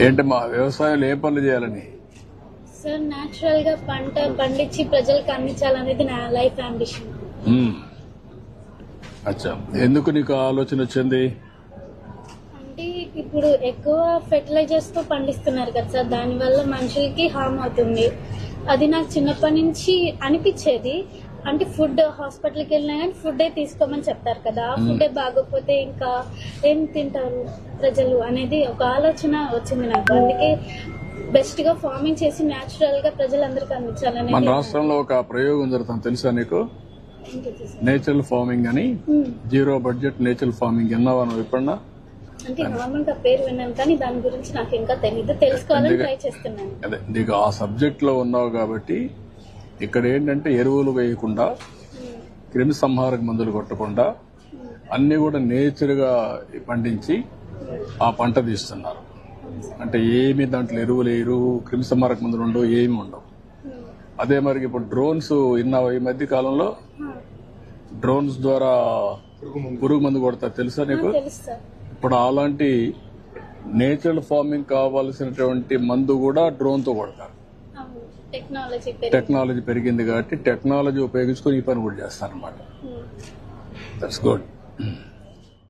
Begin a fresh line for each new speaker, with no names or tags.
ఏంటమ్మా వ్యవసాయంలో ఏ పనులు చేయాలని?
సార్ న్యాచురల్ గా పంట పండించి ప్రజలకు అందించాలనేది నా లైఫ్ అంబిషన్.
అచ్చా, ఎందుకు నీకు ఆలోచన వచ్చింది?
అంటే ఇప్పుడు ఎక్కువ ఫెర్టిలైజర్స్ తో పండిస్తున్నారు కదా సార్, దానివల్ల మనుషులకి హార్మ్ అవుతుంది. అది నాకు చిన్నప్పటి నుంచి అనిపించేది. అంటే ఫుడ్ హాస్పిటల్కి వెళ్ళినా కానీ ఫుడ్ తీసుకోమని చెప్తారు కదా, ఆ ఫుడ్ బాగోకపోతే ఇంకా ఏం తింటారు ప్రజలు అనేది ఒక ఆలోచన వచ్చింది నాకు. అందుకే బెస్ట్ గా ఫార్మింగ్ చేసి న్యాచురల్ గా ప్రజలందరికీ అందించాలని.
మన రాష్ట్రంలో ఒక ప్రయోగం జరుగుతుంది తెలుసా నీకు? నేచురల్ ఫార్మింగ్ అని, జీరో బడ్జెట్ నేచురల్ ఫార్మింగ్. విన్నావా నువ్వు ఎప్పుడన్నా?
అంటే నార్మల్ గా పేరు విన్నాను కానీ దాని గురించి నాకు ఇంకా తెలీదు, తెలుసుకోవాలని ట్రై చేస్తున్నాను.
అదే నీకు ఆ సబ్జెక్ట్ లో ఉన్నావు కాబట్టి ఇక్కడ ఏంటంటే ఎరువులు వేయకుండా, క్రిమి సంహారక మందులు కొట్టకుండా అన్ని కూడా నేచర్ గా పండించి ఆ పంట తీస్తున్నారు. అంటే ఏమి దాంట్లో ఎరువులు వేయరు, క్రిమి సంహారక మందులు ఉండవు, ఏమి ఉండవు. అదే మరి ఇప్పుడు డ్రోన్స్ విన్నావు? ఈ మధ్య కాలంలో డ్రోన్స్ ద్వారా పురుగు మందు కొడతారు తెలుసా నీకు? ఇప్పుడు అలాంటి నేచురల్ ఫార్మింగ్ కావాల్సినటువంటి మందు కూడా డ్రోన్ తో కొడతారు. టెక్నాలజీ పెరిగింది కాబట్టి టెక్నాలజీ ఉపయోగించుకొని ఈ పని కూడా చేస్తారన్నమాట. That's good.